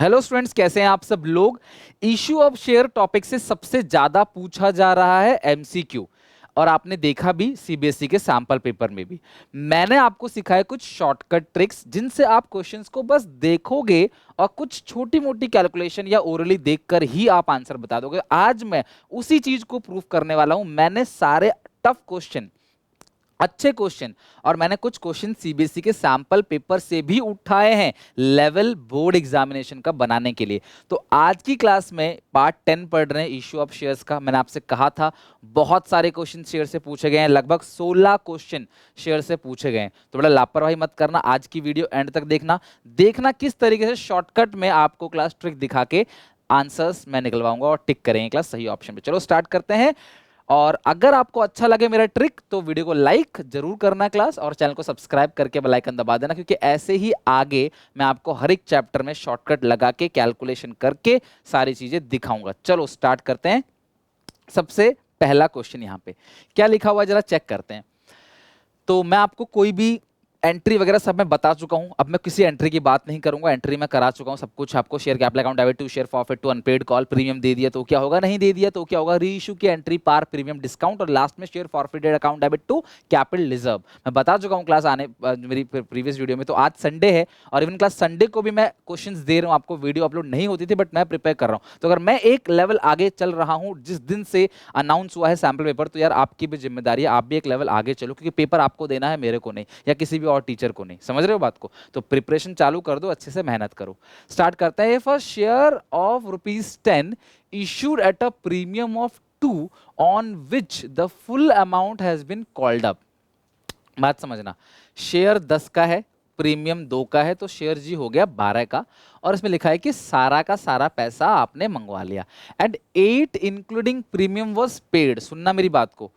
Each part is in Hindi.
हेलो स्टूडेंट्स, कैसे हैं आप सब लोग। इश्यू ऑफ शेयर टॉपिक से सबसे ज्यादा पूछा जा रहा है एमसीक्यू, और आपने देखा भी सीबीएसई के सैंपल पेपर में भी। मैंने आपको सिखाया कुछ शॉर्टकट ट्रिक्स जिनसे आप क्वेश्चंस को बस देखोगे और कुछ छोटी मोटी कैलकुलेशन या ओरली देखकर ही आप आंसर बता दोगे। आज मैं उसी चीज को प्रूफ करने वाला हूं। मैंने सारे टफ क्वेश्चन, अच्छे क्वेश्चन, और मैंने कुछ क्वेश्चन सीबीएसई के सैंपल पेपर से भी उठाए हैं लेवल बोर्ड एग्जामिनेशन का बनाने के लिए। तो आज की क्लास में पार्ट 10 पढ़ रहे हैं इश्यू ऑफ शेयर्स का। मैंने आपसे कहा था बहुत सारे क्वेश्चन शेयर से पूछे गए हैं, लगभग 16 क्वेश्चन शेयर से पूछे गए हैं। तो बड़ा लापरवाही मत करना, आज की वीडियो एंड तक देखना। देखना किस तरीके से शॉर्टकट में आपको क्लास ट्रिक दिखा के आंसर्स मैं निकलवाऊंगा और टिक करेंगे क्लास सही ऑप्शन पे। चलो स्टार्ट करते हैं। और अगर आपको अच्छा लगे मेरा ट्रिक तो वीडियो को लाइक जरूर करना क्लास, और चैनल को सब्सक्राइब करके बेल आइकन दबा देना, क्योंकि ऐसे ही आगे मैं आपको हर एक चैप्टर में शॉर्टकट लगा के कैलकुलेशन करके सारी चीजें दिखाऊंगा। चलो स्टार्ट करते हैं। सबसे पहला क्वेश्चन यहाँ पे क्या लिखा हुआ है जरा चेक करते हैं। तो मैं आपको कोई भी एंट्री वगैरह सब मैं बता चुका हूं, अब मैं किसी एंट्री की बात नहीं करूंगा। एंट्री मैं करा चुका हूं सब कुछ आपको। Share capital account debit to share forfeit to unpaid call, premium दे दिया तो क्या होगा, नहीं दे दिया तो क्या होगा, री इशू की एंट्री, पार, प्रीमियम, डिस्काउंट, और लास्ट में share forfeited account debit to capital reserve. मैं बता चुका हूं क्लास आने मेरी प्रीवियस वीडियो में। तो आज संडे है और इवन क्लास संडे को भी मैं क्वेश्चंस दे रहा हूं आपको। वीडियो अपलोड नहीं होती थी बट मैं प्रिपेयर कर रहा हूं। तो अगर मैं एक लेवल आगे चल रहा हूं जिस दिन से अनाउंस हुआ है सैंपल पेपर, तो यार आपकी भी जिम्मेदारी है, आप भी एक लेवल आगे चलो, क्योंकि पेपर आपको देना है, मेरे को नहीं, या किसी भी और टीचर को नहीं। समझ रहे हो बात को। तो प्रिपरेशन चालू कर दो, अच्छे से मेहनत करो। स्टार्ट करते हैं। For share of ₹10 issued at a premium of 2 on which the full amount has been called up. बात समझना, शेयर 10 का है, प्रीमियम 2 का है, तो शेयर जी हो गया 12 का, और इसमें लिखा है कि सारा का सारा पैसा आपने मंगवा लिया। And 8 including premium was paid. सुनना मेरी बात को,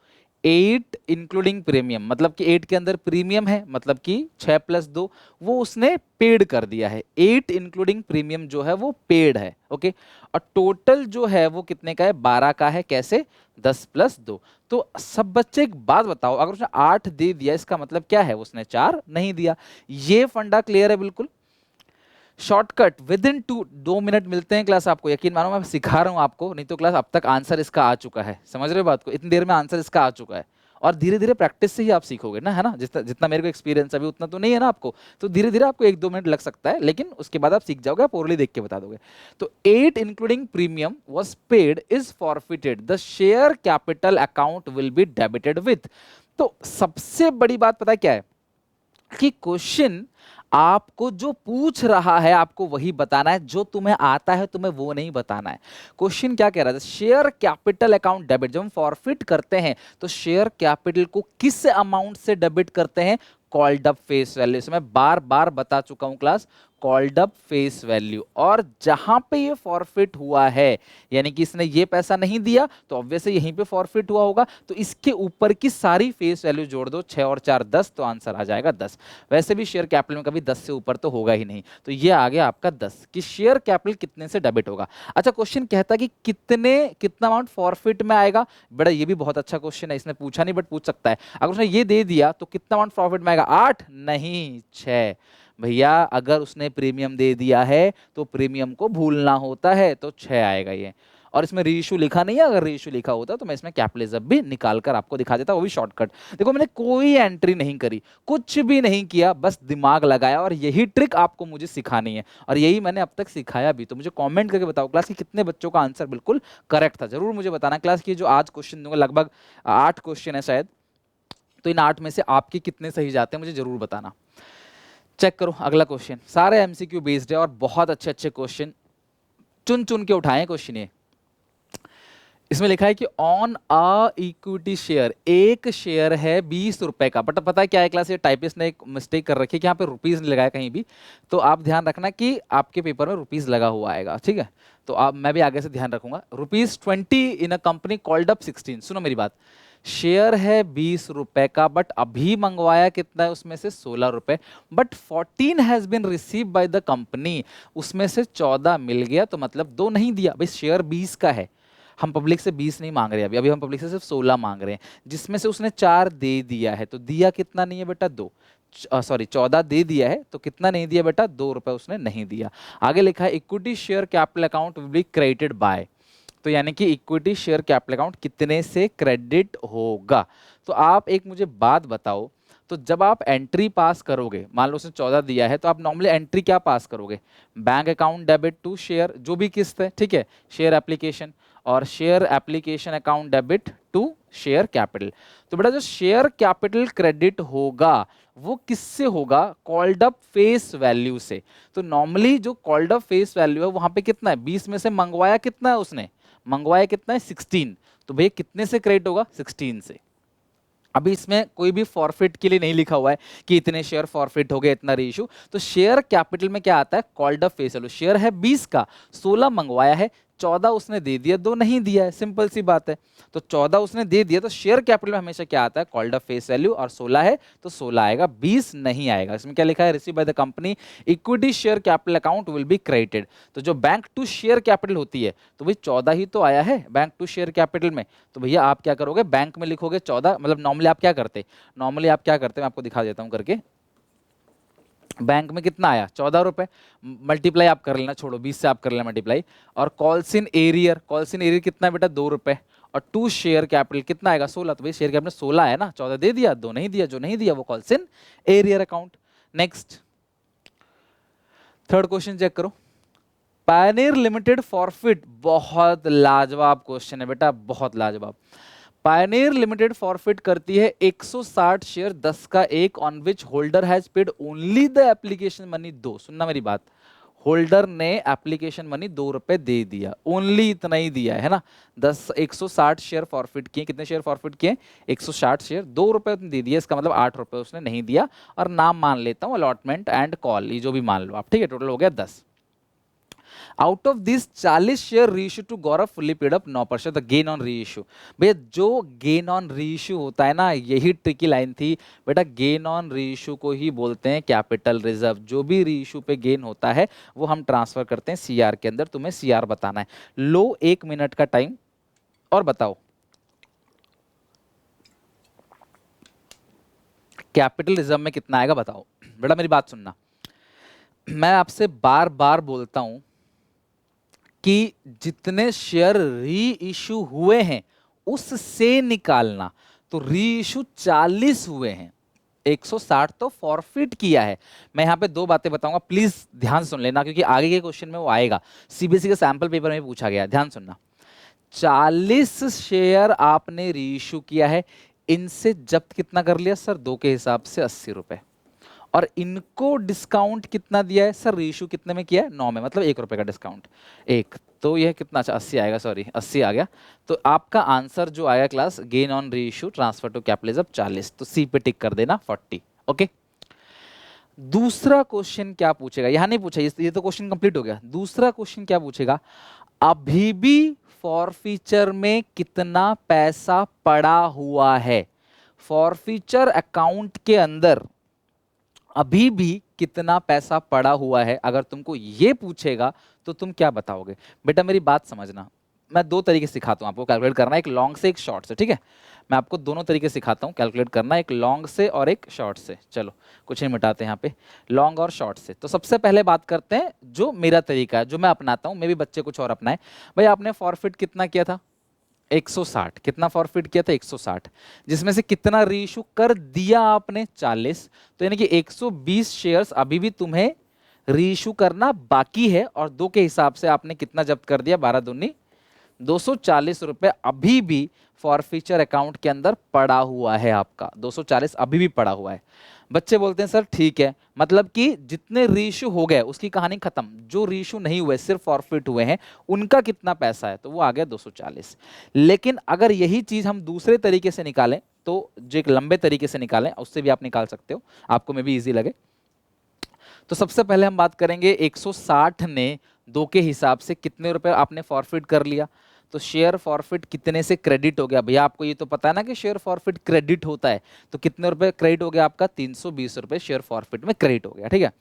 8 इंक्लूडिंग प्रीमियम मतलब कि 8 के अंदर प्रीमियम है, मतलब कि 6 + 2 वो उसने पेड कर दिया है। 8 इंक्लूडिंग प्रीमियम जो है वो पेड है, ओके। और टोटल जो है वो कितने का है, 12 का है। कैसे, 10 + 2। तो सब बच्चे एक बात बताओ, अगर उसने 8 दे दिया इसका मतलब क्या है, उसने 4 नहीं दिया। ये फंडा क्लियर है बिल्कुल। शॉर्टकट विद इन 2 मिनट मिलते हैं क्लास आपको, यकीन मानो मैं सिखा रहा हूं आपको, नहीं तो क्लास अब तक आंसर इसका आ चुका है। समझ रहे हो बात को, इतनी देर में आंसर इसका आ चुका है। और धीरे धीरे प्रैक्टिस से ही आप सीखोगे ना, है ना। जितना जितना मेरे को एक्सपीरियंस अभी उतना तो नहीं है ना आपको, तो धीरे धीरे आपको 1-2 मिनट लग सकता है, लेकिन उसके बाद आप सीख जाओगे, आप ओरली देख के बता दोगे। तो 8 including premium was paid is forfeited, the share capital account will be debited with. तो सबसे बड़ी बात पता है क्या है, कि क्वेश्चन आपको जो पूछ रहा है आपको वही बताना है, जो तुम्हें आता है तुम्हें वो नहीं बताना है। क्वेश्चन क्या कह रहा है, शेयर कैपिटल अकाउंट डेबिट, जब हम फॉरफिट करते हैं तो शेयर कैपिटल को किस अमाउंट से डेबिट करते हैं, कॉल्ड अप फेस वैल्यू से। मैं बार बार बता चुका हूं class, called up face value. और जहां पे ये फॉरफिट हुआ है, यानी कि इसने ये पैसा नहीं दिया तो ऑब्वियसली यहीं पे फॉरफिट हुआ होगा, तो इसके ऊपर की सारी फेस वैल्यू जोड़ दो, 6 और 4 10, तो आंसर आ जाएगा 10। वैसे भी शेयर कैपिटल में कभी 10 से ऊपर तो होगा ही नहीं, तो ये आ गया आपका 10, कि शेयर कैपिटल कितने से डेबिट होगा। अच्छा, क्वेश्चन कहता कि कितना अमाउंट फॉरफिट में आएगा। बड़ा ये भी बहुत अच्छा क्वेश्चन है, इसने पूछा नहीं बट पूछ सकता है। अगर उसने ये दे दिया तो कितना अमाउंट प्रॉफिट में आएगा, 8 नहीं 6। भैया अगर उसने प्रीमियम दे दिया है तो प्रीमियम को भूलना होता है, तो 6 आएगा ये। और इसमें रीइशू लिखा नहीं है, अगर रीइशू लिखा होता तो मैं इसमें कैपिटलिज्म भी निकाल कर आपको दिखा देता, वो भी शॉर्टकट। देखो मैंने कोई एंट्री नहीं करी, कुछ भी नहीं किया, बस दिमाग लगाया, और यही ट्रिक आपको मुझे सिखानी है, और यही मैंने अब तक सिखाया भी। तो मुझे कमेंट करके बताओ क्लास की कितने बच्चों का आंसर बिल्कुल करेक्ट था, जरूर मुझे बताना। क्लास की जो आज क्वेश्चन दूंगा लगभग 8 क्वेश्चन है शायद, तो इन 8 में से आपके कितने सही जाते हैं मुझे जरूर बताना। चेक करो अगला क्वेश्चन, सारे एमसीक्यू बेस्ड है और बहुत अच्छे अच्छे क्वेश्चन चुन चुन के उठाए क्वेश्चन। ये इसमें लिखा है कि ऑन अ इक्विटी शेयर, एक शेयर है 20 रुपए का, बट पता है क्या है क्लास, ये टाइपिस्ट ने एक मिस्टेक कर रखी है कि यहाँ पे रुपीज नहीं लगाया कहीं भी। तो आप ध्यान रखना कि आपके पेपर में रुपीज लगा हुआ आएगा, ठीक है। तो आप, मैं भी आगे से ध्यान रखूंगा। ₹20 इन अ कंपनी कॉल्ड अप 16। सुनो मेरी बात, शेयर है 20 रुपए का, बट अभी मंगवाया कितना है उसमें से 16 रुपए, but 14 has been receive by the company, उसमें से 14 मिल गया, तो मतलब 2 नहीं दिया। भाई शेयर 20 का है, हम पब्लिक से 20 नहीं मांग रहे, अभी अभी हम पब्लिक से सिर्फ 16 मांग रहे हैं, जिसमें से उसने 4 दे दिया है, तो दिया कितना नहीं है बेटा, 2। सॉरी 14 दे दिया है, तो कितना नहीं दिया बेटा, 2 रुपए उसने नहीं दिया। आगे लिखा है equity share capital account will be credited bye, तो यानी कि इक्विटी शेयर कैपिटल अकाउंट कितने से क्रेडिट होगा। तो आप एक मुझे बात बताओ, तो जब आप एंट्री पास करोगे, मान लो उसने 14 दिया है, तो आप नॉर्मली एंट्री क्या पास करोगे, bank account debit to share, जो भी किस्त है, ठीक है, शेयर एप्लीकेशन, और share application account debit to share capital. तो बेटा जो शेयर कैपिटल क्रेडिट होगा वो किससे होगा, कॉल्ड अप फेस वैल्यू से। तो नॉर्मली जो कॉल्ड अप फेस वैल्यू है वहां पे कितना है, 20 में से मंगवाया कितना है उसने, मंगवाया कितना है 16, तो भैया कितने से क्रेडिट होगा, 16 से। अभी इसमें कोई भी फॉरफिट के लिए नहीं लिखा हुआ है कि इतने शेयर फॉरफिट हो गए, इतना रीइश्यू। तो शेयर कैपिटल में क्या आता है, called up face value. Share है 20 का, 16 मंगवाया है, 14 उसने दे दिया, 2 नहीं दिया है, सिंपल सी बात है। तो 14 उसने दे दिया, तो शेयर कैपिटल में हमेशा क्या आता है, कॉल्ड अप फेस वैल्यू, और 16 है तो 16 आएगा, 20 नहीं आएगा। इसमें क्या लिखा है, receive by the company equity share capital account will be credited. तो जो बैंक टू शेयर कैपिटल होती है, तो भाई 14 ही तो आया है बैंक टू शेयर कैपिटल में, तो भैया आप क्या करोगे, बैंक में लिखोगे 14, मतलब नॉर्मली आप क्या करते, मैं आपको दिखा देता हूं करके। बैंक में कितना आया, 14 रुपए, मल्टीप्लाई आप कर लेना, छोड़ो 20 से आप कर लेना मल्टीप्लाई, और कॉल्स इन एरियर कितना है बेटा, 2 रुपए, और टू शेयर कैपिटल कितना आएगा, 16, तो भाई शेयर कैपिटल 16 है ना, 14 दे दिया, 2 नहीं दिया, जो नहीं दिया वो calls in arrear account. Next third question check करो, पायनियर लिमिटेड फॉरफिट, बहुत लाजवाब क्वेश्चन है बेटा, बहुत लाजवाब। पायनियर लिमिटेड फॉरफिट करती है 160 शेयर 10 का एक, on which holder has paid only the application money 2। सुनना मेरी बात, होल्डर ने एप्लीकेशन मनी 2 रुपए दे दिया, ओनली इतना ही दिया है ना, 160 शेयर फॉरफिट किए, कितने शेयर फॉरफिट किए, 160 शेयर, 2 रुपए दे दिया, इसका मतलब 8 रुपए उसने नहीं दिया, और नाम मान लेता हूं अलॉटमेंट एंड कॉल, ये जो भी मान लो आप, ठीक है, टोटल हो गया 10। Out of this 40 share reissue to Gaurav fully paid up 9%, the gain on reissue. भैया जो गेन ऑन रीइश्यू होता है ना, यही ट्रिकी लाइन थी बेटा, गेन ऑन रीइश्यू को ही बोलते हैं कैपिटल रिजर्व। जो भी रीइश्यू पे गेन होता है वो हम ट्रांसफर करते हैं सीआर के अंदर, तुम्हें सीआर बताना है। लो 1 मिनट का टाइम, और बताओ कैपिटल रिजर्व में कितना आएगा, बताओ बेटा, मेरी बात सुनना, मैं आपसे बार बार बोलता हूं कि जितने शेयर री इशू हुए हैं उससे निकालना, तो री इशू 40 हुए हैं, 160 तो फॉरफिट किया है। मैं यहां पे 2 बातें बताऊंगा, प्लीज ध्यान सुन लेना, क्योंकि आगे के क्वेश्चन में वो आएगा, सीबीएसई के सैंपल पेपर में पूछा गया, ध्यान सुनना। 40 शेयर आपने री इशू किया है, इनसे जब्त कितना कर लिया सर, 2 के हिसाब से 80 रुपए, और इनको डिस्काउंट कितना दिया है सर, रीइश्यू कितने में किया है, 9 में, मतलब 1 रुपए का डिस्काउंट, एक, तो यह कितना, अच्छा 80 आएगा, सॉरी 80 आ गया। तो आपका आंसर जो आएगा class, gain on reissue transfer to capitalism 40, तो सी पे टिक कर देना 40। ओके, दूसरा क्वेश्चन क्या पूछेगा, यहां नहीं पूछा, ये तो क्वेश्चन कंप्लीट हो गया। दूसरा क्वेश्चन क्या पूछेगा, अभी भी फॉरफीचर में कितना पैसा पड़ा हुआ है, फॉरफीचर अकाउंट के अंदर अभी भी कितना पैसा पड़ा हुआ है, अगर तुमको ये पूछेगा तो तुम क्या बताओगे। बेटा मेरी बात समझना, मैं 2 तरीके सिखाता हूं आपको कैलकुलेट करना, एक लॉन्ग से एक शॉर्ट से, ठीक है, मैं आपको दोनों तरीके सिखाता हूं कैलकुलेट करना, एक लॉन्ग से और एक शॉर्ट से। चलो कुछ नहीं मिटाते यहाँ पे, लॉन्ग और शॉर्ट से। तो सबसे पहले बात करते हैं जो मेरा तरीका है, जो मैं अपनाता हूं, मे भी बच्चे कुछ और अपनाए। भाई आपने फॉरफिट कितना किया था, 160, कितना फॉरफिट किया था, 160, जिसमें से कितना रीइश्यू कर दिया आपने, 40, तो यानी कि 120 शेयर्स अभी भी तुम्हें रीइश्यू करना बाकी है, और 2 के हिसाब से आपने कितना जब्त कर दिया, 12 दूनी 240 रुपए अभी भी फॉरफीचर अकाउंट के अंदर पड़ा हुआ है आपका, 240 अभी भी पड़ा हुआ है। बच्चे बोलते हैं सर ठीक है, मतलब कि जितने रीइश्यू हो गए उसकी कहानी खत्म, जो रीइश्यू नहीं हुए सिर्फ फॉरफिट हुए हैं उनका कितना पैसा है, तो वो आ गया 240। लेकिन अगर यही चीज हम दूसरे तरीके से निकालें, तो जो एक लंबे तरीके से निकालें, उससे भी आप निकाल सकते हो, आपको में भी इजी लगे। तो सबसे पहले हम बात करेंगे 160 ने 2 के हिसाब से कितने रुपए आपने फॉरफिट कर लिया, तो शेयर फॉरफिट कितने से क्रेडिट हो गया, भैया आपको ये तो पता है ना कि शेयर फॉरफिट क्रेडिट होता है, तो कितने रुपए क्रेडिट हो गया आपका, 320 रुपए शेयर फॉरफिट में क्रेडिट हो गया, ठीक है।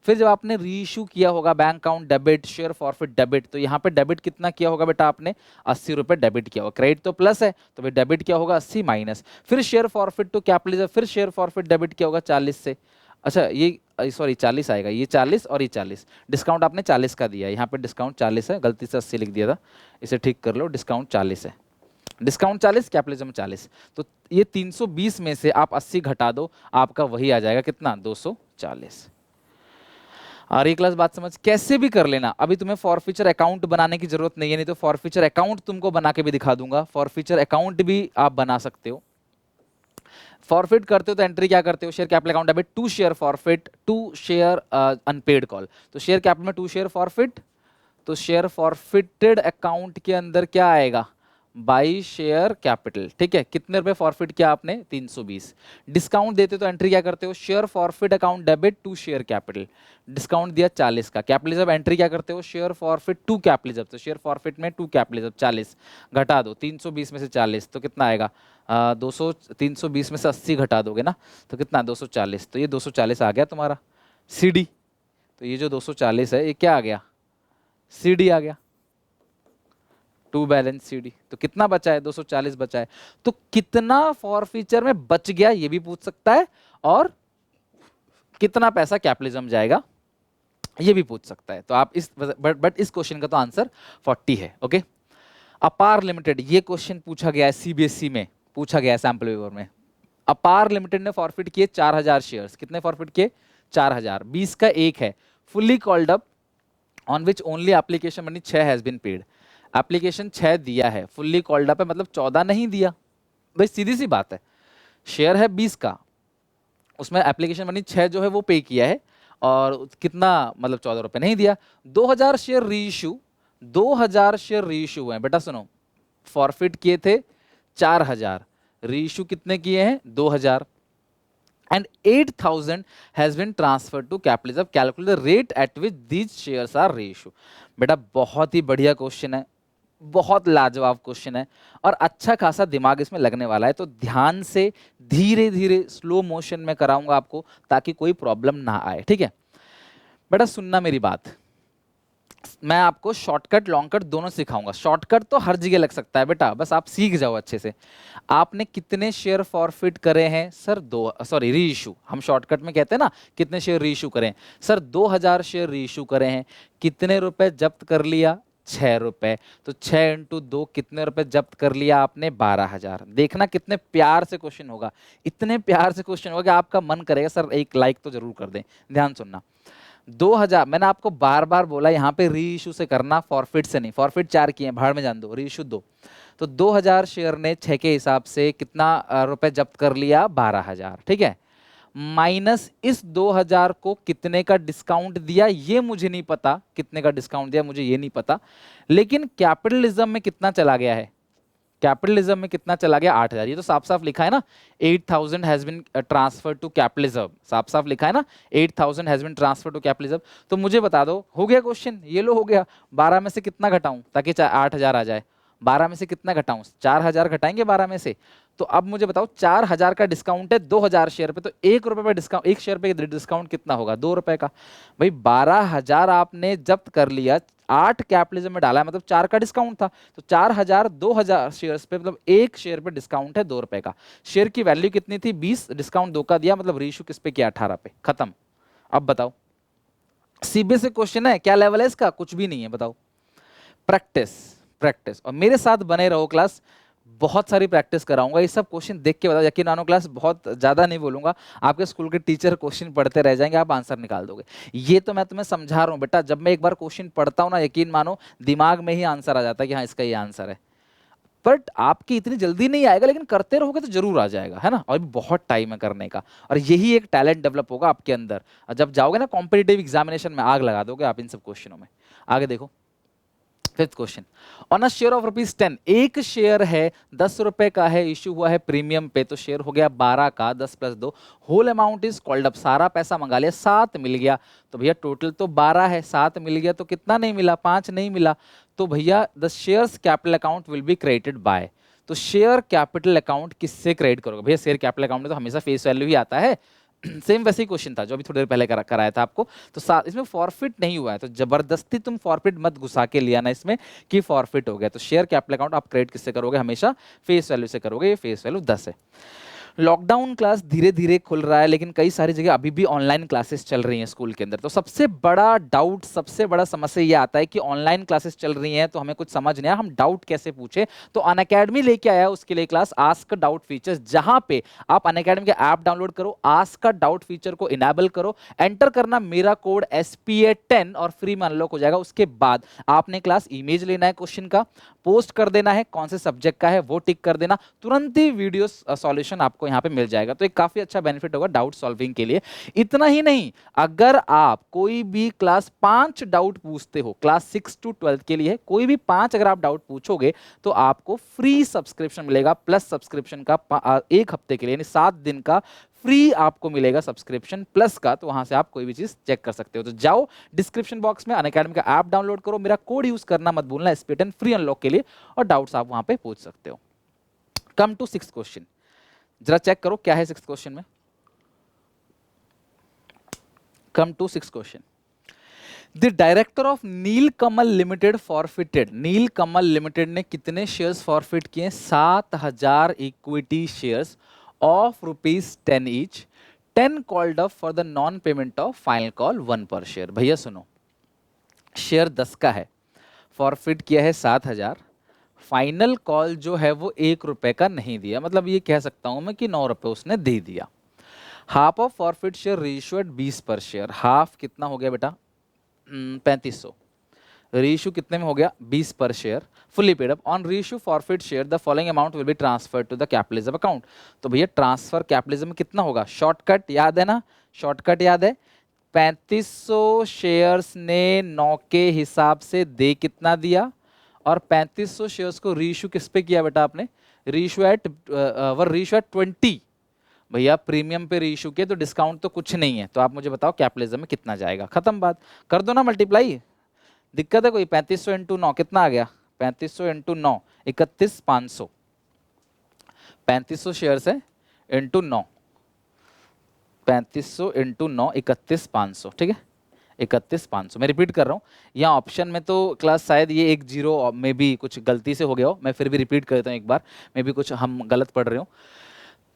फिर जब आपने रीइश्यू किया होगा bank account debit, share forfeit debit, तो यहाँ पे डेबिट कितना किया होगा बेटा आपने, 80 रुपए डेबिट किया होगा, क्रेडिट तो प्लस है, तो भाई डेबिट क्या होगा 80 माइनस, फिर शेयर फॉरफिट टू कैपिटलिज्म, फिर शेयर फॉरफिट डेबिट किया होगा 40 से, अच्छा ये सॉरी 40 आएगा, ये 40 और ये 40, डिस्काउंट आपने 40 का दिया है, यहाँ पे डिस्काउंट 40 है, गलती से 80 लिख दिया था, इसे ठीक कर लो, डिस्काउंट 40 है, डिस्काउंट 40, कैपिटलिज्म 40। तो ये 320 में से आप 80 घटा दो, आपका वही आ जाएगा कितना, 240। और ये क्लास बात समझ, कैसे भी कर लेना, अभी तुम्हें फॉरफीचर अकाउंट बनाने की जरूरत नहीं है, नहीं तो फॉरफीचर अकाउंट तुमको बना के भी दिखा दूंगा, फॉरफीचर अकाउंट भी आप बना सकते हो। फॉरफिट करते हो तो एंट्री क्या करते हो, share capital account debit, to share forfeit, to share unpaid call. तो शेयर कैपिटल में टू शेयर फॉरफिट, तो शेयर फॉरफिटेड अकाउंट के अंदर क्या आएगा, बाई शेयर कैपिटल, ठीक है। कितने रुपए फॉरफिट किया आपने, 320। डिस्काउंट देते तो एंट्री क्या करते हो, share forfeit account debit to share capital, discount दिया 40 का। कैपिटलिज्म एंट्री क्या करते हो, शेयर फॉरफिट टू कैपिटलिज्म, तो शेयर फॉरफिट में टू कैपिटलिज्म 40, घटा दो 320 में से 40 तो कितना आएगा, 200, 320 में से 80 घटा दोगे ना तो कितना, 240। तो ये 240 आ गया तुम्हारा सीडी। तो ये जो 240 है ये क्या आ गया, सीडी आ गया, टू बैलेंस सीडी। तो कितना बचा है, 240 बचा है। तो कितना फॉरफीचर में बच गया ये भी पूछ सकता है, और कितना पैसा कैपिटलिज्म जाएगा ये भी पूछ सकता है। तो आप इस बट इस क्वेश्चन का तो आंसर 40 है। ओके, अपार लिमिटेड, ये क्वेश्चन पूछा गया है सीबीएसई में, पूछा गया है सैंपल पेपर में। अपार लिमिटेड ने फॉरफिट किए 4000 शेयर्स, कितने फॉरफिट किए, 4000, 20 का एक है, fully called up, on which only application money 6 has been paid. Application 6 दिया है, फुल्ली कॉल्ड अप है, मतलब 14 नहीं दिया। भाई सीधी सी बात है, शेयर है 20 का, उसमें एप्लीकेशन मनी 6 जो है वो पे किया है, और कितना मतलब 14 रुपए नहीं दिया। 2000 शेयर री इशू, 2000 शेयर री इशू हुए हैं बेटा, सुनो, फॉरफिट किए थे 4000, री इशू कितने किए हैं, 2000, and 8000 has been transferred to capitalism, calculate the rate at which these shares are reissued। बेटा बहुत ही बढ़िया क्वेश्चन है, बहुत लाजवाब क्वेश्चन है, और अच्छा खासा दिमाग इसमें लगने वाला है। तो ध्यान से धीरे धीरे स्लो मोशन में कराऊंगा आपको, ताकि कोई प्रॉब्लम ना आए, ठीक है बेटा। सुनना मेरी बात, मैं आपको शॉर्टकट लॉन्ग कट दोनों सिखाऊंगा। शॉर्टकट तो हर जगह लग सकता है बेटा, बस आप सीख जाओ अच्छे से। आपने कितने शेयर फॉरफिट करे हैं सर, सॉरी री इशू, हम शॉर्टकट में कहते हैं ना कितने शेयर री इशू करें, सर 2000 शेयर री इशू करे हैं। कितने रुपए जब्त कर लिया, 6 रुपए, तो 6 इंटू 2 कितने रुपए जब्त कर लिया आपने, 12000। देखना कितने प्यार से क्वेश्चन होगा, इतने प्यार से क्वेश्चन होगा कि आपका मन करेगा सर एक लाइक तो जरूर कर दें। ध्यान सुनना, 2000, मैंने आपको बार बार बोला यहाँ पे री इशू से करना, फॉरफिट से नहीं। फॉरफिट 4 किए हैं, भाड़ में जान दो, री इशू 2। तो 2000 शेयर ने 6 के हिसाब से कितना रुपए जब्त कर लिया, 12000, ठीक है। माइनस इस 2000 को कितने का डिस्काउंट दिया ये मुझे नहीं पता, कितने का डिस्काउंट दिया मुझे ये नहीं पता, लेकिन कैपिटलिज्म में कितना चला गया है, कैपिटलिज्म में कितना चला गया, 8000। ये तो साफ साफ लिखा है ना, 8000 has been transfer to capitalism, साफ साफ लिखा है ना, 8000 has been transfer to capitalism. तो मुझे बता दो, हो गया क्वेश्चन, ये लो हो गया। 12 में से कितना घटाऊं ताकि 8000 आ जाए, 12 में से कितना घटाऊं, 4000 घटाएंगे 12 में से। तो अब मुझे बताओ 4000 का डिस्काउंट है 2000 शेयर पे, तो 1 रुपए पे डिस्काउंट, 1 शेयर पे डिस्काउंट कितना होगा, 2 रुपए का। भाई 12000 आपने जब्त कर लिया, 8 कैपिटलिज्म में डाला है, मतलब 4 का डिस्काउंट था, तो 4000 2000 शेयर्स पे, मतलब 1 शेयर पे डिस्काउंट है 2 रुपए का। शेयर की वैल्यू कितनी थी, 20, डिस्काउंट 2 का दिया, मतलब रीइश्यू किस पे किया, 18 पे, खत्म। अब बताओ, सीबीएसई क्वेश्चन है, क्या लेवल है इसका, कुछ भी नहीं है, बताओ। प्रैक्टिस, प्रैक्टिस, और मेरे साथ बने रहो क्लास, बहुत सारी प्रैक्टिस कराऊंगा। ये सब क्वेश्चन देख के बताओ, यकीन मानो क्लास बहुत ज्यादा नहीं बोलूंगा, आपके स्कूल के टीचर क्वेश्चन पढ़ते रह जाएंगे, आप आंसर निकाल दोगे। ये तो मैं तुम्हें समझा रहा हूँ बेटा, जब मैं एक बार क्वेश्चन पढ़ता हूँ ना, यकीन मानो दिमाग में ही आंसर आ जाता है कि हाँ इसका ये आंसर है। बट आपकी इतनी जल्दी नहीं आएगा, लेकिन करते रहोगे तो जरूर आ जाएगा, है ना। और बहुत टाइम है करने का, और यही एक टैलेंट डेवलप होगा आपके अंदर। और जब जाओगे ना कॉम्पिटिटिव एग्जामिनेशन में, आग लगा दोगे आप इन सब क्वेश्चनों में। आगे देखो, fifth question, on a share of ₹10, एक शेयर है 10 रुपए का है, इश्यू हुआ है प्रीमियम पे, तो शेयर हो गया 12 का, 10 + 2, whole amount is called up, सारा पैसा मंगा लिया, 7 मिल गया। तो भैया टोटल तो 12 है, 7 मिल गया तो कितना नहीं मिला, 5 नहीं मिला। तो भैया the shares capital account will be credited bye, तो शेयर कैपिटल अकाउंट किससे क्रेडिट करोगे भैया, शेयर कैपिटल अकाउंट में तो हमेशा फेस वैल्यू ही आता है। सेम वैसे ही क्वेश्चन था जो अभी थोड़ी देर पहले कराया था आपको। तो इसमें फॉरफिट नहीं हुआ है, तो जबरदस्ती तुम फॉरफिट मत घुसा के लिया ना इसमें कि फॉरफिट हो गया। तो शेयर कैपिटल अकाउंट आप क्रेडिट किससे करोगे, हमेशा फेस वैल्यू से करोगे, ये फेस वैल्यू 10 है। लॉकडाउन क्लास धीरे धीरे खुल रहा है, लेकिन कई सारी जगह अभी भी ऑनलाइन क्लासेस चल रही हैं स्कूल के अंदर। तो सबसे बड़ा डाउट, सबसे बड़ा समस्या ये आता है कि ऑनलाइन क्लासेस चल रही हैं तो हमें कुछ समझ नहीं आया, हम डाउट कैसे पूछे। तो अनअकैडमी लेके आया उसके लिए क्लास आस्क डाउट फीचर्स, जहां पे आप अनअकैडमी का ऐप डाउनलोड करो, आस्क डाउट फीचर को इनेबल करो, एंटर करना मेरा कोड SPA10 और फ्री में अनलॉक हो जाएगा। उसके बाद आपने क्लास इमेज लेना है, क्वेश्चन का पोस्ट कर देना है, कौन से सब्जेक्ट का है वो टिक कर देना, तुरंत ही वीडियो सॉल्यूशन आपको यहाँ पे मिल जाएगा। तो एक काफी अच्छा बेनिफिट होगा डाउट सॉल्विंग के लिए। इतना ही नहीं, अगर आप कोई भी क्लास 5 डाउट पूछते हो, क्लास 6 to 12 के लिए कोई भी 5 अगर आप डाउट पूछोगे तो आपको फ्री सब्सक्रिप्शन मिलेगा, प्लस सब्सक्रिप्शन का 1 हफ्ते के लिए यानी 7 दिन का फ्री आपको मिलेगा सब्सक्रिप्शन प्लस का। तो वहां से आप कोई भी चीज चेक कर सकते हो। तो जाओ डिस्क्रिप्शन बॉक्स में अनअकैडमी का ऐप डाउनलोड करो, मेरा कोड यूज करना मत भूलना SPA10 फ्री अनलॉक के लिए, और डाउट्स आप वहां पे पूछ सकते हो। कम टू 6th क्वेश्चन, जरा चेक करो क्या है 6th क्वेश्चन में। Come to 6th question. The director of Neelkamal limited forfeited, Neelkamal limited ने कितने शेयर्स फॉरफिट किए? 7000 equity shares of ₹10 each, 10 called up for the non payment of final call 1 per share. भैया सुनो, शेयर 10 का है, फॉरफिट किया है 7000, फाइनल कॉल जो है वो ₹1 का नहीं दिया, मतलब ये कह सकता हूं मैं कि ₹9 उसने दे दिया। Half of forfeit share ratio at 20 per share, half कितना हो गया बेटा? 3500। रेशियो कितने में हो गया? 20 per share, fully paid up. On ratio forfeit share the following amount will be transferred to the capitalism account. तो भैया ट्रांसफर कैपिटलिज्म में कितना होगा? शॉर्टकट याद है ना, शॉर्टकट याद है। 3500 शेयर्स ने 9 के हिसाब से दे कितना दिया, और 3500 शेयर्स को रीइश्यू किस पे किया बेटा आपने? Reissue at 20। भैया प्रीमियम पे रीइश्यू किया तो डिस्काउंट तो कुछ नहीं है, तो आप मुझे बताओ कैपिटलिज्म में कितना जाएगा। खत्म बात, कर दो ना मल्टीप्लाई, दिक्कत है कोई? 3500 इंटू 9 कितना आ गया? 3500 इंटू 9 31500, 3500 शेयर्स है इंटू 9, 3500 इंटू 9 31500, ठीक है 31500। मैं रिपीट कर रहा हूँ, यहाँ ऑप्शन में तो क्लास शायद ये एक जीरो में भी कुछ गलती से हो गया हो, मैं फिर भी रिपीट कर देता हूँ एक बार, मे भी कुछ हम गलत पढ़ रहे हो।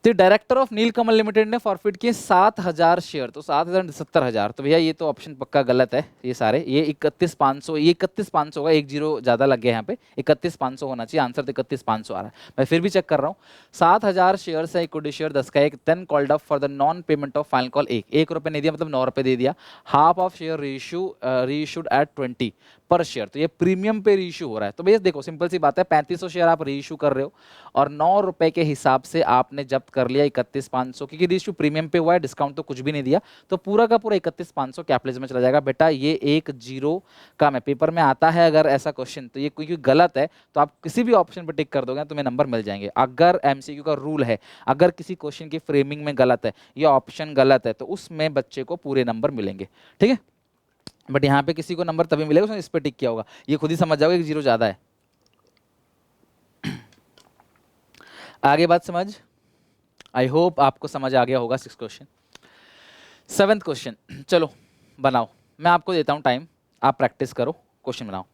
तो डायरेक्टर ऑफ नीलकमल लिमिटेड ने फॉरफिट किए 7000 शेयर, तो 7000 70,000, तो भैया ये तो ऑप्शन पक्का गलत है। ये सारे ये 31500, ये 31500 होगा, एक जीरो ज्यादा लग गया यहाँ पे, 31500 होना चाहिए, आंसर तो 31500 आ रहा है। मैं फिर भी चेक कर रहा हूँ, 7000 शेयर है इक्विटी शेयर 10 का, एक 10 called up for the non payment of final call, ₹1 नहीं दिया मतलब ₹9 दे दिया। Half of share reissued at 20 per share, तो ये प्रीमियम पे रीइश्यू हो रहा है। तो भैया देखो सिंपल सी बात है, 3500 शेयर आप रीइश्यू कर रहे हो और ₹9 के हिसाब से आपने जब्त कर लिया 31500, क्योंकि रीइश्यू प्रीमियम पे हुआ है, डिस्काउंट तो कुछ भी नहीं दिया, तो पूरा का पूरा 31500 कैपिटलिज्म में चला जाएगा। बेटा ये एक जीरो का मैं पेपर में आता है अगर ऐसा क्वेश्चन, तो ये क्योंकि गलत है तो आप किसी भी ऑप्शन पर टिक कर दोगे तुम्हें नंबर मिल जाएंगे। अगर MCQ का रूल है, अगर किसी क्वेश्चन की फ्रेमिंग में गलत है या ऑप्शन गलत है तो उसमें बच्चे को पूरे नंबर मिलेंगे, ठीक है। बट यहाँ पे किसी को नंबर तभी मिलेगा उसने इस पे टिक किया होगा, ये खुद ही समझ जाओगे एक जीरो ज्यादा है। आगे बात समझ, आई होप आपको समझ आ गया होगा 6th क्वेश्चन। 7th क्वेश्चन, चलो बनाओ, मैं आपको देता हूँ टाइम, आप प्रैक्टिस करो, क्वेश्चन बनाओ।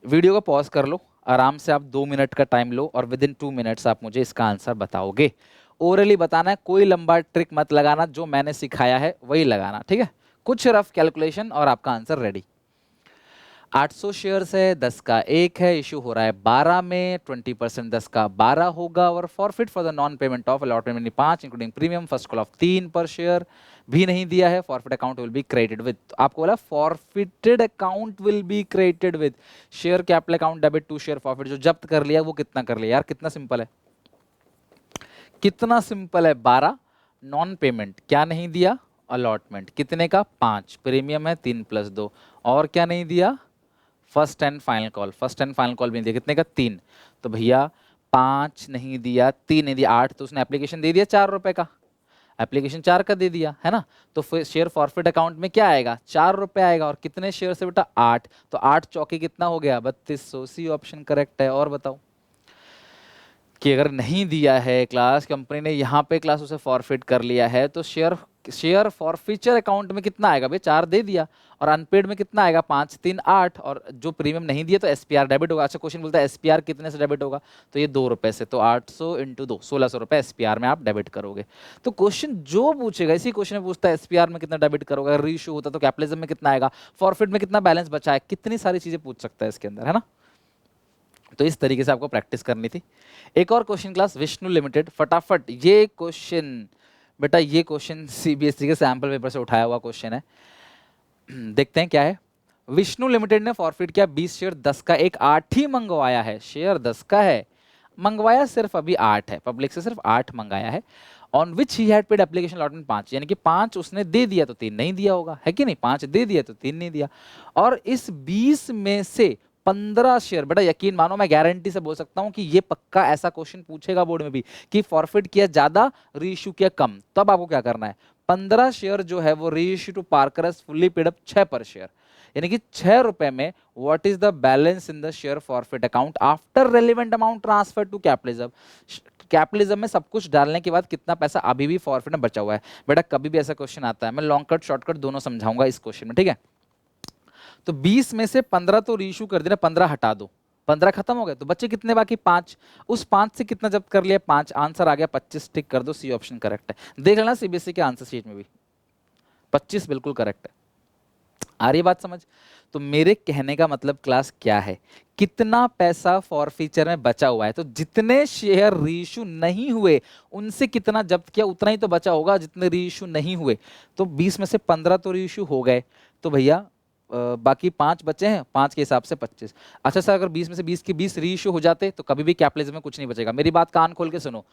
वीडियो को पॉज कर लो, आराम से आप 2 मिनट का टाइम लो और विद इन 2 मिनट्स आप मुझे इसका आंसर बताओगे। ओरली बताना है, कोई लंबा ट्रिक मत लगाना, जो मैंने सिखाया है वही लगाना, ठीक है। कुछ रफ कैलकुलेशन और आपका आंसर रेडी। 800 शेयर्स है, 10 का 1 है, इशू हो रहा है 12 में, 20% 10 का 12 होगा, और forfeit for the non payment of allotment 5 including premium, first call of 3 per share भी नहीं दिया है। Forfeit account will be credited with, आपको बोला forfeited account will be credited with share capital account debit to share forfeit, जो जब्त कर लिया वो कितना कर लिया यार, कितना सिंपल है, कितना सिंपल है। 12 नॉन पेमेंट, क्या नहीं दिया? अलॉटमेंट, कितने का? 5, प्रीमियम है 3 + 2, और क्या नहीं दिया? First and final call, first and final call भी नहीं दिया, कितने का? 3। तो भैया 5 नहीं दिया, 3 नहीं दिया, 8, तो उसने एप्लीकेशन दे दिया ₹4 का, एप्लीकेशन 4 का दे दिया है ना, तो फिर शेयर फॉरफिट अकाउंट में क्या आएगा? ₹4 आएगा, और कितने शेयर से बेटा? 8, तो 8 चौके कितना हो गया? 3200, सी ऑप्शन करेक्ट है। और बताओ कि अगर नहीं दिया है क्लास, कंपनी ने यहाँ पे क्लास उसे फॉरफिट कर लिया है, तो शेयर फॉरफीचर अकाउंट में कितना आएगा भाई, 4 दे दिया, और अनपेड में कितना आएगा, 5 3 8, और जो प्रीमियम नहीं दिया तो एसपीआर डेबिट होगा। अच्छा क्वेश्चन बोलता है एसपीआर कितने से डेबिट होगा, तो ये 2 रुपए से, तो 800 इंटू 2 1600 रुपए एसपीआर में आप डेबिट करोगे। तो क्वेश्चन जो पूछेगा इसी क्वेश्चन में पूछता है एसपीआर में कितना डेबिट करोगे, री इशू होता तो कैपिटलिज्म में कितना आएगा, फॉरफिट में कितना बैलेंस बचा है, कितनी सारी चीजें पूछ सकता है इसके अंदर, है ना। तो इस तरीके से आपको प्रैक्टिस करनी थी। एक और क्वेश्चन क्लास विष्णु लिमिटेड, फटाफट ये क्वेश्चन बेटा, ये क्वेश्चन सीबीएसई के सैंपल पेपर से उठाया हुआ क्वेश्चन है। देखते हैं क्या है। विष्णु लिमिटेड ने फॉरफिट किया 20 शेयर 10 का, एक 8 ही मंगवाया है, शेयर 10 का है, मंगवाया सिर्फ अभी 8 है, पब्लिक से सिर्फ 8 मंगाया है, on which he had paid application allotment 5, यानी कि 5 उसने दे दिया तो 3 नहीं दिया होगा, है कि नहीं, 5 दे दिया तो 3 नहीं दिया। और इस 20 में से 15 शेयर, बेटा यकीन मानो मैं गारंटी से बोल सकता हूं कि ये पक्का ऐसा क्वेश्चन पूछेगा बोर्ड में भी कि फॉरफिट किया ज्यादा, रीइश्यू किया कम, तब आपको क्या करना है, 15 शेयर जो है वो रीइश्यू टू पार्करस फुल्ली पेड अप 6 पर शेयर, यानी कि 6 रुपए में what is the balance in the share forfeit account after relevant amount transfer to capitalism. Capitalism में सब कुछ डालने के बाद कितना पैसा अभी भी फॉरफिट में बचा हुआ है। बेटा कभी भी ऐसा क्वेश्चन आता है, मैं लॉन्ग कट शॉर्टकट दोनों समझाऊंगा इस क्वेश्चन में, ठीक है। तो 20 में से 15 तो रीइश्यू कर देना, 15 हटा दो, 15 खत्म हो गए, तो बच्चे कितने बाकी, 5, उस 5 से कितना जब्त कर लिया, 5, आंसर आ गया 25, टिक कर दो, सी ऑप्शन करेक्ट है। देख लेना सीबीएसई के आंसर शीट में भी 25 बिल्कुल करेक्ट है। आ रही बात समझ। तो मेरे कहने का मतलब क्लास क्या है, कितना पैसा फॉरफीचर में बचा हुआ है, तो जितने शेयर रीइश्यू नहीं हुए उनसे कितना जब्त किया उतना ही तो बचा होगा जितने रीइश्यू नहीं हुए। तो 20 में से 15 तो रीइश्यू हो गए, तो भैया बाकी 5 बचे हैं, 5 के हिसाब से 25। अच्छा सर अगर 20 में से 20 के 20 रीइश्यू हो जाते तो कभी भी कैपिटलिज्म में कुछ नहीं बचेगा। मेरी बात कान खोल के सुनो,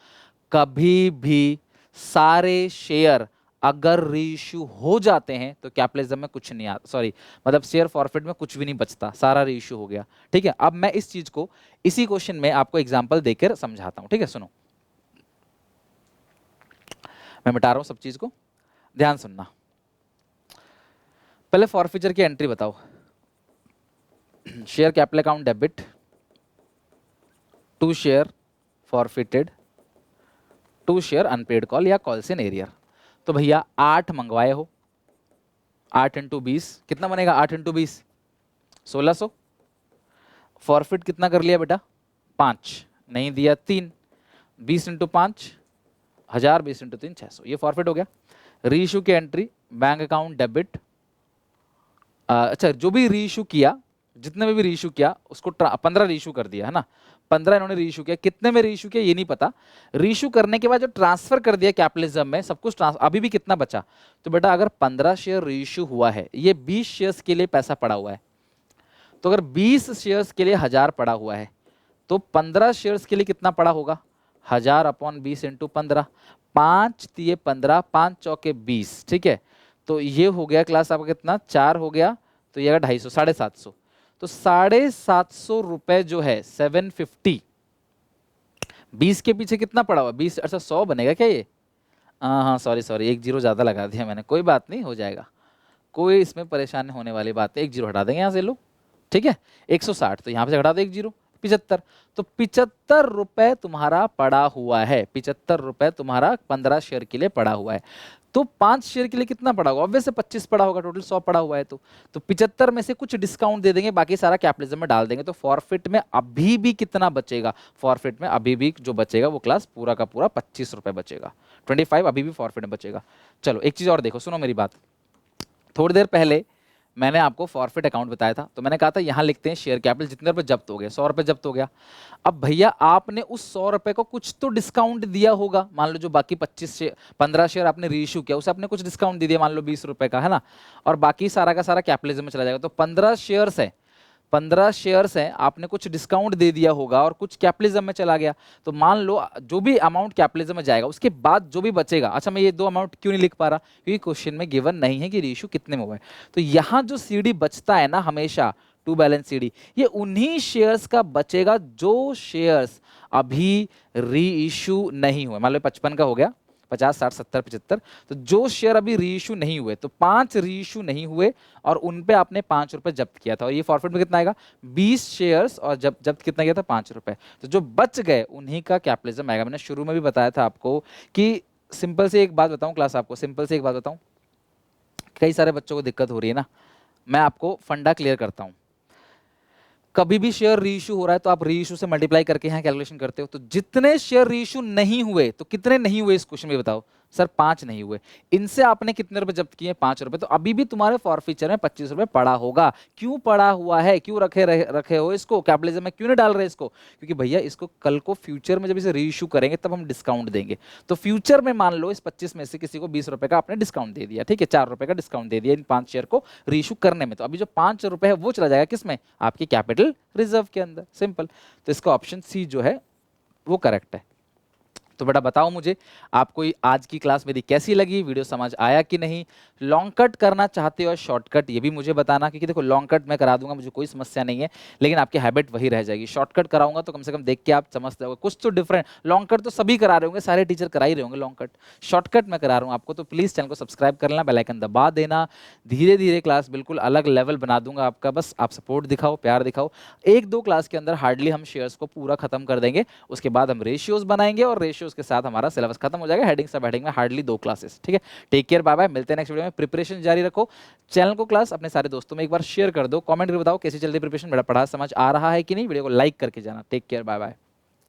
कभी भी सारे शेयर अगर रीइश्यू हो जाते हैं तो कैपिटलिज्म में कुछ नहीं आता, सॉरी मतलब शेयर फॉरफिट में कुछ भी नहीं बचता, सारा रीइश्यू हो गया, ठीक है। अब मैं इस चीज को इसी क्वेश्चन में आपको एग्जांपल देकर समझाता हूं, ठीक है। सुनो, मैं मिटा रहा हूं सब चीज को, ध्यान सुनना। पहले फॉरफीचर की एंट्री बताओ, share capital account debit, to share forfeited, to share unpaid call या कॉल्स इन एरियर। तो भैया 8 मंगवाए हो, 8 इंटू 20 कितना बनेगा, 8 इंटू 20 1600, फॉरफिट कितना कर लिया बेटा, 5 नहीं दिया 3, 20 इंटू 5 1000, 20 इंटू 3 600, ये फॉरफिट हो गया। रीइश्यू की एंट्री, बैंक अकाउंट डेबिट, अच्छा जो भी रीइश्यू किया, जितने में भी रीइश्यू किया उसको 15 रीइश्यू कर दिया है ना, 15 इन्होंने रीइश्यू किया, कितने में रीइश्यू किया ये नहीं पता, रीइश्यू करने के बाद जो ट्रांसफर कर दिया कैपिटलिज्म में सब कुछ अभी भी कितना बचा। तो बेटा अगर 15 शेयर रीइश्यू हुआ है, ये 20 शेयर्स के लिए पैसा पड़ा हुआ है, तो अगर 20 शेयर्स के लिए 1000 पड़ा हुआ है तो 15 शेयर्स के लिए कितना पड़ा होगा, 1000 अपॉन 20 इंटू 15, 5 दिए 15, 5 चौके 20, ठीक है। तो ये हो गया क्लास आपका कितना, 4 हो गया, तो ये 250, 750, तो 750 रुपए जो है 750, 20 के पीछे कितना पड़ा हुआ 20, अच्छा 100 बनेगा क्या ये, हाँ सॉरी एक जीरो ज्यादा लगा दिया मैंने, कोई बात नहीं हो जाएगा, कोई इसमें परेशानी होने वाली बात है, एक जीरो हटा देंगे यहाँ से लोग, ठीक है। 160 तो यहाँ पे हटा दो एक जीरो, 75, तो 75 रुपए तुम्हारा पड़ा हुआ है, 75 रुपए तुम्हारा 15 शेयर के लिए पड़ा हुआ है। तो 5 शेयर के लिए कितना पड़ा होगा, ऑब्वियस 25 पड़ा होगा, टोटल 100 पड़ा हुआ है, तो 75 में से कुछ डिस्काउंट दे देंगे, बाकी सारा कैपिटलिज्म में डाल देंगे, तो फॉरफिट में अभी भी कितना बचेगा, फॉरफिट में अभी भी जो बचेगा वो क्लास पूरा का पूरा 25 रुपए बचेगा, 25 अभी भी फॉरफिट में बचेगा। चलो एक चीज और देखो, सुनो मेरी बात, थोड़ी देर पहले मैंने आपको फॉरफिट अकाउंट बताया था, तो मैंने कहा था यहाँ लिखते हैं शेयर कैपिटल जितने रुपए जब्त हो गए, 100 रुपए जब्त हो गया। अब भैया आपने उस 100 रुपए को कुछ तो डिस्काउंट दिया होगा, मान लो जो बाकी 15 शेयर आपने रीइश्यू किया उसे आपने कुछ डिस्काउंट दे दिया, मान लो 20 रुपए का, है ना, और बाकी सारा का सारा कैपिटलिज्म में चला जाएगा। तो 15 शेयर्स है, 15 शेयर्स हैं, आपने कुछ डिस्काउंट दे दिया होगा और कुछ कैपिटलिज्म में चला गया, तो मान लो जो भी अमाउंट कैपिटलिज्म में जाएगा उसके बाद जो भी बचेगा, अच्छा मैं ये दो अमाउंट क्यों नहीं लिख पा रहा, क्योंकि क्वेश्चन में गिवन नहीं है कि रीइश्यू कितने में हुआ है। तो यहाँ जो सीडी बचता है ना हमेशा, टू बैलेंस सीडी, ये उन्हीं शेयर्स का बचेगा जो शेयर्स अभी रीइश्यू नहीं हुए। मान लो 55 का हो गया, 50, 60, 70, 75। तो जो शेयर अभी री इशू नहीं हुए, तो 5 री इशू नहीं हुए और उन पे आपने 5 रुपए जब्त किया था, और ये फॉरफिट में कितना आएगा, 20 शेयर्स, और जब्त कितना किया था, 5 रुपए। तो जो बच गए उन्हीं का कैपिटलिज्म आएगा। मैंने शुरू में भी बताया था आपको कि सिंपल से एक बात बताऊं क्लास, आपको सिंपल से एक बात बताऊं, कई सारे बच्चों को दिक्कत हो रही है ना, मैं आपको फंडा क्लियर करता हूं। कभी भी शेयर रीइश्यू हो रहा है तो आप रीइश्यू से मल्टीप्लाई करके यहाँ कैलकुलेशन करते हो, तो जितने शेयर रीइश्यू नहीं हुए, तो कितने नहीं हुए इस क्वेश्चन में बताओ सर, 5 नहीं हुए। इनसे आपने कितने रुपए जब्त किए, 5 रुपए। तो अभी भी तुम्हारे फॉरफीचर में 25 रुपए पड़ा होगा। क्यों पड़ा हुआ है, क्यों रखे हो इसको कैपिटलिज्म में, क्यों नहीं डाल रहे इसको, क्योंकि भैया इसको कल को फ्यूचर में जब इसे रीइश्यू करेंगे तब हम डिस्काउंट देंगे। तो फ्यूचर में मान लो इस 25 में से किसी को 20 रुपए का आपने डिस्काउंट दे दिया, ठीक है, 4 रुपए का डिस्काउंट दे दिया इन 5 शेयर को रीइश्यू करने में, तो अभी जो 5 रुपए है वो चला जाएगा किसमें, आपके कैपिटल रिजर्व के अंदर, सिंपल। तो इसका ऑप्शन सी जो है वो करेक्ट है। तो बेटा बताओ मुझे, आपको आज की क्लास मेरी कैसी लगी, वीडियो समझ आया कि नहीं, लॉन्ग कट करना चाहते हो शॉर्टकट ये भी मुझे बताना, क्योंकि देखो लॉन्ग कट मैं करा दूंगा, मुझे कोई समस्या नहीं है, लेकिन आपकी हैबिट वही रह जाएगी। शॉर्टकट कराऊंगा तो कम से कम देख के आप समझ जाओगे कुछ तो डिफरेंट। लॉन्ग कट तो सभी करा रहे होंगे, सारे टीचर करा ही रहे होंगे लॉन्ग कट, शॉर्टकट मैं करा रहा हूँ आपको, तो प्लीज चैनल को सब्सक्राइब कर लेना, बेल आइकन दबा देना। धीरे धीरे क्लास बिल्कुल अलग लेवल बना दूंगा आपका, बस आप सपोर्ट दिखाओ, प्यार दिखाओ। 1-2 क्लास के अंदर हार्डली हम शेयर्स को पूरा खत्म कर देंगे, उसके बाद हम रेशियोज बनाएंगे और रेशियोज के साथ हमारा सिलेबस खत्म हो जाएगा। हेडिंग सब हेडिंग में हार्डली 2 क्लासेस, ठीक है। टेक केयर, बाय बाय, मिलते हैं नेक्स्ट वीडियो में। प्रिपरेशन जारी रखो, चैनल को क्लास अपने सारे दोस्तों में एक बार शेयर कर दो, कमेंट करके बताओ कैसी चल रही प्रिपरेशन, मेरा पढ़ा समझ आ रहा है कि नहीं, वीडियो को लाइक करके जाना। Take care, bye bye.